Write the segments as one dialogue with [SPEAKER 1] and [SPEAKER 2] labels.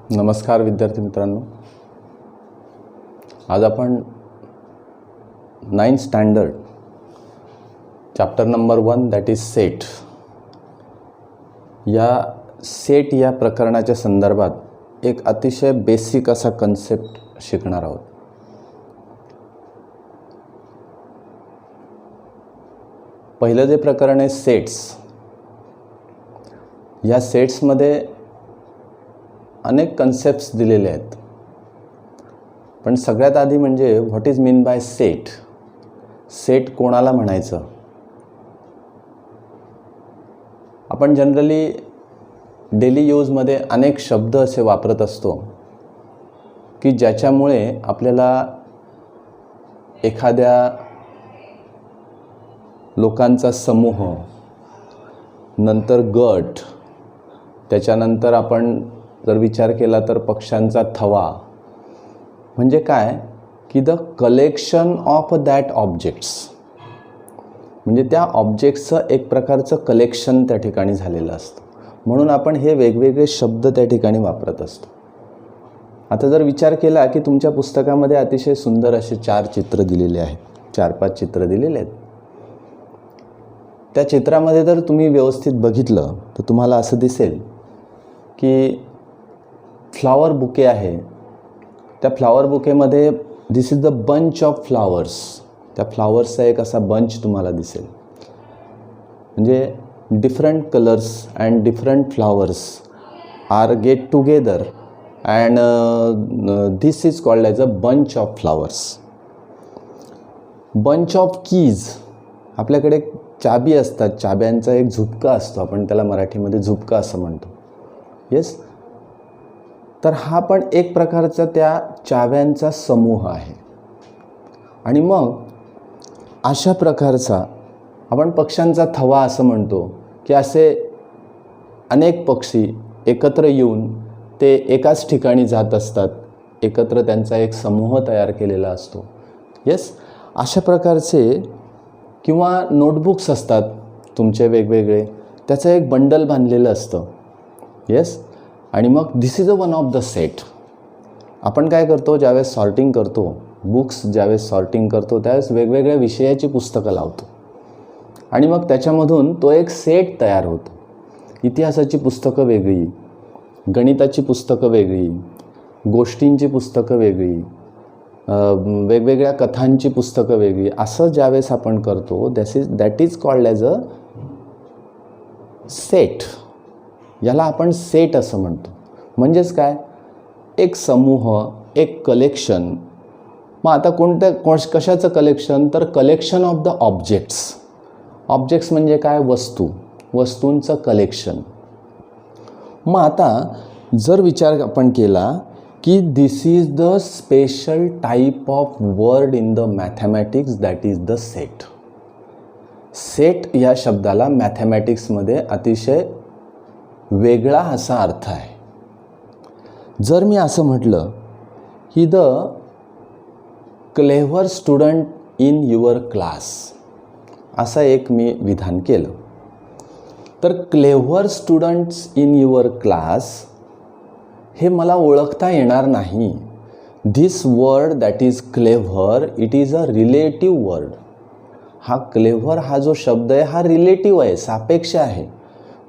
[SPEAKER 1] नमस्कार विद्यार्थी मित्रांनो, आज आपण 9th standard chapter number 1 that is set या प्रकरणाच्या संदर्भात एक अतिशय बेसिक असा कन्सेप्ट शिकणार आहोत. पहिलं जे प्रकरण आहे सेट्स. या सेट्समध्ये अनेक कन्सेप्ट्स दिलेले आहेत, पण सगळ्यात आधी म्हणजे what is mean by set. Set कोणाला म्हणायचं? आपण जनरली डेली यूजमध्ये अनेक शब्द असे वापरत असतो की ज्याच्यामुळे आपल्याला एखाद्या लोकांचा समूह, नंतर गट, त्याच्यानंतर आपण जर विचार केला तर पक्ष्यांचा थवा, म्हणजे काय की the collection of that objects, म्हणजे त्या ऑब्जेक्ट्सचं एक प्रकारचं कलेक्शन त्या ठिकाणी झालेलं असतं. म्हणून आपण हे वेगवेगळे शब्द त्या ठिकाणी वापरत असतो. आता जर विचार केला की तुमच्या पुस्तकामध्ये अतिशय सुंदर असे 4 चित्र दिलेले आहेत, 4-5 चित्र दिलेले आहेत. त्या चित्रामध्ये जर तुम्ही व्यवस्थित बघितलं तर तुम्हाला असं दिसेल की फ्लॉवर बुके आहे. त्या फ्लॉवर बुकेमध्ये this is the bunch of flowers. त्या फ्लॉवर्सचा एक असा बंच तुम्हाला दिसेल. म्हणजे different colours and different flowers are get together and this is called as a bunch of flowers. Bunch of keys. आपल्याकडे चाबी असतात, चाब्यांचा एक झुपका असतो, आपण त्याला मराठीमध्ये झुपका असं म्हणतो. येस. तर हा पण एक प्रकारचा त्या चाव्यांचा समूह आहे. आणि मग अशा प्रकारचा आपण पक्ष्यांचा थवा असं म्हणतो की असे अनेक पक्षी एकत्र येऊन ते एकाच ठिकाणी जात असतात, एकत्र त्यांचा एक समूह तयार केलेला असतो. येस. अशा प्रकारचे किंवा नोटबुक्स असतात तुमचे वेगवेगळे, त्याचं एक बंडल बांधलेलं असतं. येस. आणि मग this is a one of the set. आपण काय करतो, ज्यावेळेस सॉर्टिंग करतो, बुक्स ज्यावेळेस सॉर्टिंग करतो त्यावेळेस वेगवेगळ्या विषयाची पुस्तकं लावतो आणि मग त्याच्यामधून तो एक सेट तयार होतो. इतिहासाची पुस्तकं वेगळी, गणिताची पुस्तकं वेगळी, गोष्टींची पुस्तकं वेगळी, वेगवेगळ्या कथांची पुस्तकं वेगळी, असं ज्यावेळेस आपण करतो that is called as a set. याला आपण सेट असं म्हणतो. म्हणजेच काय, एक समूह, एक कलेक्शन. मग आता कशाचं कलेक्शन? तर collection of the objects. Objects म्हणजे काय? वस्तूंचं कलेक्शन. मग आता जर विचार आपण केला की this is the special type of word in the mathematics that is the set. Set या शब्दाला मॅथमॅटिक्समध्ये अतिशय वेगळा असा अर्थ आहे. जर मी असं म्हटलं की the clever student in your class, असं एक मी विधान केलं, तर clever students in your class हे मला ओळखता येणार नाही. This word that is clever it is a relative word. हा क्लेव्हर हा जो शब्द आहे हा रिलेटिव्ह आहे, सापेक्ष आहे.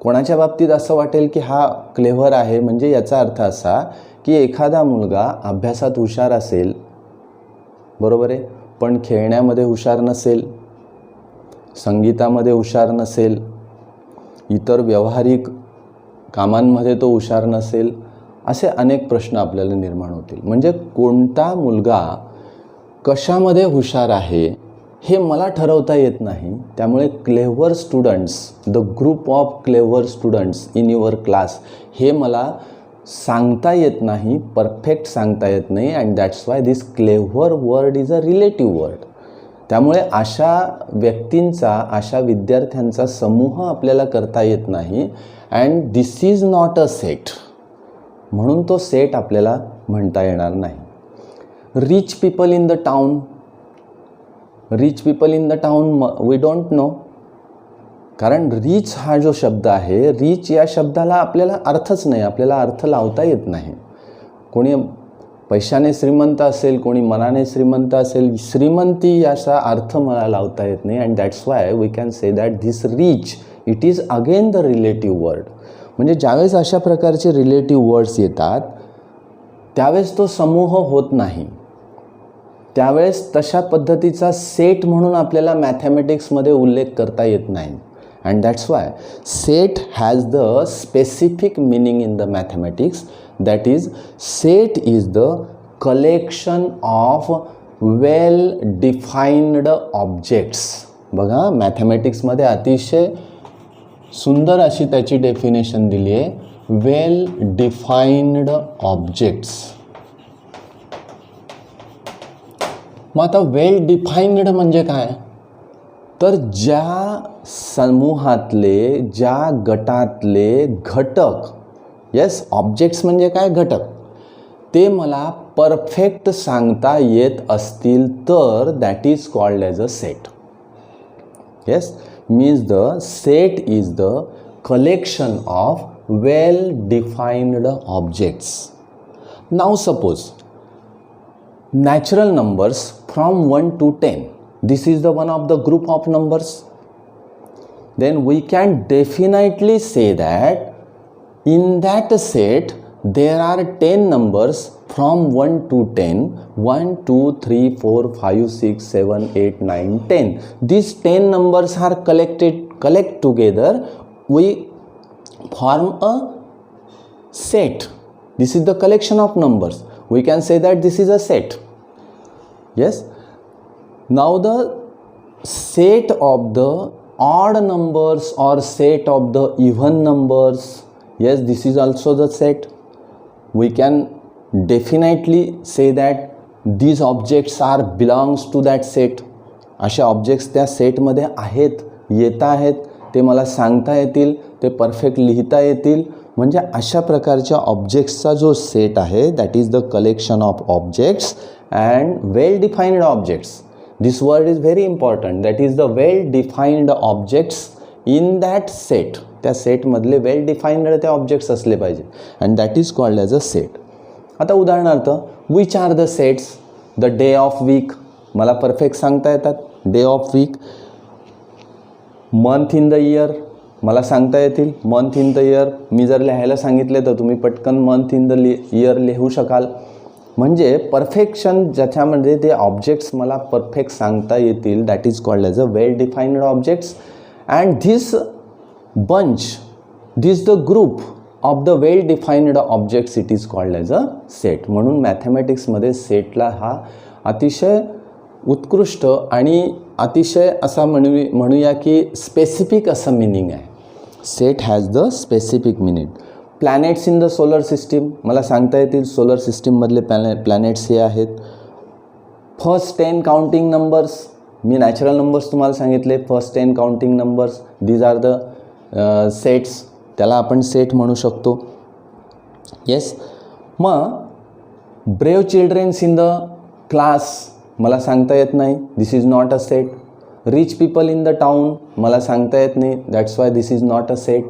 [SPEAKER 1] कोणाच्या बाबतीत असं वाटेल की हा क्लेव्हर आहे म्हणजे याचा अर्थ असा की एखादा मुलगा अभ्यासात हुशार असेल, बरोबर आहे, पण खेळण्यामध्ये हुशार नसेल, संगीतामध्ये हुशार नसेल, इतर व्यावहारिक कामांमध्ये तो हुशार नसेल, असे अनेक प्रश्न आपल्याला निर्माण होतील. म्हणजे कोणता मुलगा कशामध्ये हुशार आहे हे मला ठरवता येत नाही. त्यामुळे clever students, the group of clever students in your class, हे मला सांगता येत नाही, परफेक्ट सांगता येत नाही. And that's why this clever word is a relative word. त्यामुळे अशा व्यक्तींचा, अशा विद्यार्थ्यांचा समूह आपल्याला करता येत नाही. And this is not a set. म्हणून तो सेट आपल्याला म्हणता येणार नाही. Rich people in the town. Rich people in the town we don't know. कारण रिच हा जो शब्द आहे, रिच या शब्दाला आपल्याला अर्थच नाही, आपल्याला अर्थ लावता येत नाही. कोणी पैशाने श्रीमंत असेल, कोणी मनाने श्रीमंत असेल. श्रीमंती याचा अर्थ मला लावता येत नाही. And that's why we can say that this rich it is again the relative word. म्हणजे ज्यावेळेस अशा प्रकारचे रिलेटिव्ह वर्ड्स येतात त्यावेळेस तो समूह होत नाही, त्यावेळेस तशा पद्धतीचा सेट म्हणून आपल्याला मॅथमॅटिक्समध्ये उल्लेख करता येत नाही. And that's Y set has the specific meaning in the mathematics. That is set is the collection of well defined objects. बघा मॅथमॅटिक्समध्ये अतिशय सुंदर अशी त्याची डेफिनेशन दिली आहे, वेल डिफाईन्ड ऑब्जेक्ट्स. मग आता वेल डिफाईन्ड म्हणजे काय, तर ज्या समूहातले, ज्या गटातले घटक, येस ऑब्जेक्ट्स म्हणजे काय, घटक, ते मला परफेक्ट सांगता येत असतील तर that is called as a set. Yes means the set is the collection of well defined objects. Now suppose natural numbers from 1 to 10, this is the one of the group of numbers, then we can definitely say that in that set there are 10 numbers from 1 to 10, 1, 2, 3, 4, 5, 6, 7, 8, 9, 10. These 10 numbers are collect together, we form a set. This is the collection of numbers. We can say that this is a set. Yes. Now the set of the odd numbers or set of the even numbers, yes, this is also the set. We can definitely say that these objects are belongs to that set. अशा objects त्या सेटमध्ये आहेत, येत आहेत, ते मला सांगता येतील, ते परफेक्ट लिहिता येतील. म्हणजे अशा प्रकारच्या ऑब्जेक्ट्सचा जो सेट आहे that is the collection of objects and well defined objects. This word is very important, that is the well defined objects in that set. त्या सेटमधले वेल डिफाईन्ड ते ऑब्जेक्ट्स असले पाहिजे and that is called as a set. आता उदाहरणार्थ which are the sets, the day of week मला perfect सांगता येतात, day of week. Month in the year मला सांगता येतील, मंथ इन द इयर. मी जर लिहायला सांगितले तर तुम्ही पटकन मंथ इन द इयर लिहू शकाल. म्हणजे परफेक्शन ज्याच्यामध्ये ते ऑब्जेक्ट्स मला परफेक्ट सांगता येतील that is called as a well defined objects. And this bunch, this the group of the well defined objects, it is called as a set. म्हणून मॅथमॅटिक्समध्ये सेटला हा अतिशय उत्कृष्ट आणि अतिशय असा म्हणूया की स्पेसिफिक असं मिनिंग आहे. Set has the specific meaning. Planets in the solar system मला सांगता येतील, सोलर सिस्टीममधले प्लॅनेट्स हे आहेत. फर्स्ट 10 काउंटिंग नंबर्स, मी नॅचरल नंबर्स तुम्हाला सांगितले, first 10 counting numbers, these are the sets, त्याला आपण सेट म्हणू शकतो. येस. मग brave childrens in the class मला सांगता येत नाही, this is not a set. Rich people in the town मला सांगता येत नाही, that's why this is not a set.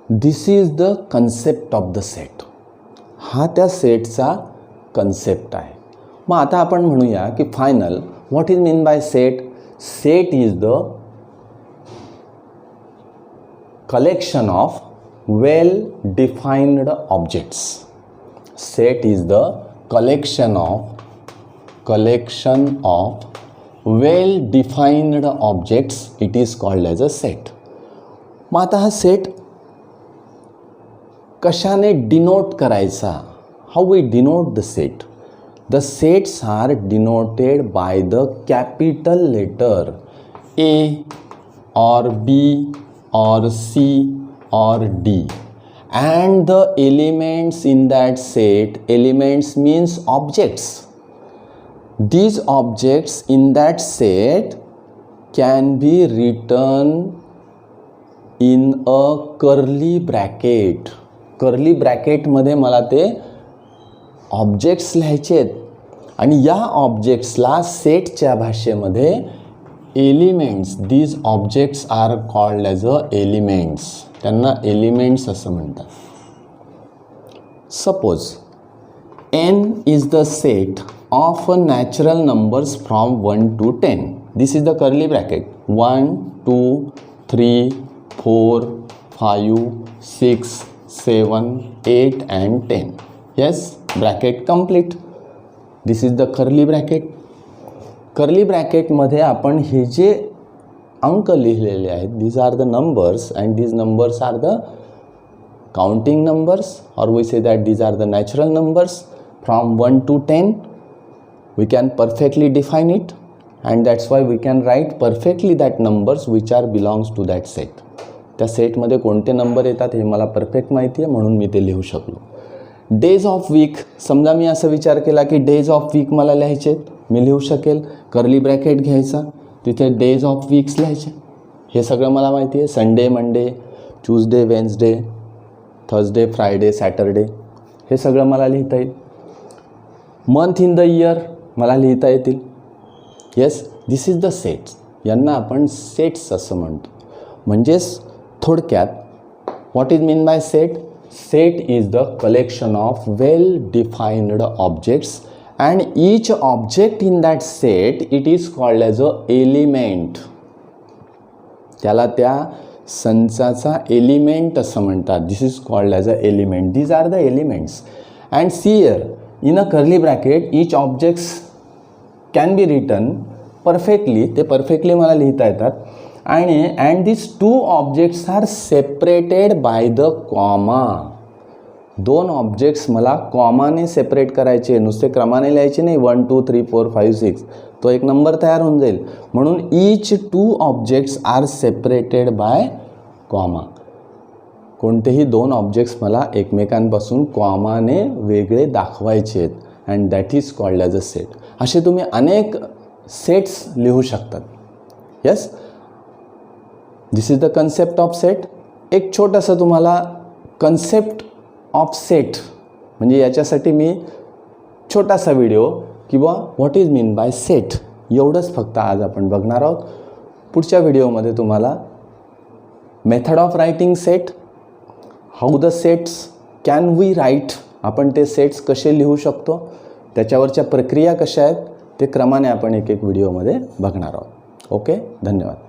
[SPEAKER 1] This is the concept of the set. हा त्या सेटचा कन्सेप्ट आहे. मग आता आपण म्हणूया की final what is mean by set. Set is the collection of well defined objects. Set is the collection of well defined objects. It is called as a set. मग आता हा सेट कशाने डिनोट करायचा, how we denote the set. The sets are denoted by the capital letter A or B or C or D, and the elements in that set, elements means objects, these objects in that set can be written in a curly bracket. Curly ब्रॅकेटमध्ये मला ते objects लिहायचे आहेत आणि या ऑब्जेक्ट्सला सेटच्या भाषेमध्ये elements, these objects are called as a elements. त्यांना एलिमेंट्स असं म्हणतात. Suppose n is the set of natural numbers from 1 to 10. This is the curly bracket. 1, 2, 3, 4, 5, 6, 7, 8 and 10. Yes, bracket complete. This is the curly bracket. Curly ब्रॅकेटमध्ये आपण हे जे अंक लिहिलेले आहेत, these are the numbers and these numbers are the counting numbers, or we say that these are the natural numbers from 1 to 10. We can perfectly define it, and that's why we can write perfectly that numbers which are belongs to that set. त्या सेटमध्ये कोणते number येतात हे मला perfect माहिती आहे, म्हणून मी ते लिहू शकलो. डेज ऑफ वीक, समजा मी असा विचार केला की डेज ऑफ वीक मला लिहायचे, मी लिहू शकेल. कर्ली ब्रॅकेट घ्यायचा, तिथे डेज ऑफ वीक्स लिहायचे. हे सगळं मला माहिती आहे. Sunday, Monday, Tuesday, Wednesday, Thursday, Friday, Saturday, हे सगळं मला लिहिता येईल. मंथ इन द इयर मला लिहिता येतील. Yes, this is the sets. यांना आपण सेट्स असं म्हणतो. म्हणजेच थोडक्यात what is mean by set? Set is the collection of well defined objects, and each object in that set it is called as a element. त्याला त्या संचाचा element असं म्हणतात. This is called as a element. These are the elements. And see here in a curly bracket each objects can be written perfectly. ते perfectly मला लिहिता येतात. आणि and this two objects are separated by the comma. दोन objects मला कॉमाने separate करायचे, नुसते क्रमाने लिहायचे नाही. 1, 2, 3, 4, 5, 6 तो एक नंबर तयार होऊन जाईल. म्हणून each two objects are separated by comma. कोणतेही दोन ऑब्जेक्ट्स मला एकमेकांपासून कॉमाने वेगळे दाखवायचे आहेत, and that is called as a set. असे तुम्ही अनेक सेट्स लिहू शकतात. Yes, this is the concept of set. एक छोटंसं तुम्हाला कन्सेप्ट ऑफ सेट म्हणजे याच्यासाठी मी छोटासा व्हिडिओ किंवा what is mean by set एवढंच फक्त आज आपण बघणार आहोत. पुढच्या व्हिडिओमध्ये तुम्हाला method of writing set, how the sets can we write, आपण ते सेट्स कसे लिहू शकतो, त्याच्यावरच्या प्रक्रिया कशा आहेत ते क्रमाने आपण एक एक व्हिडिओमध्ये बघणार आहोत. ओके, धन्यवाद.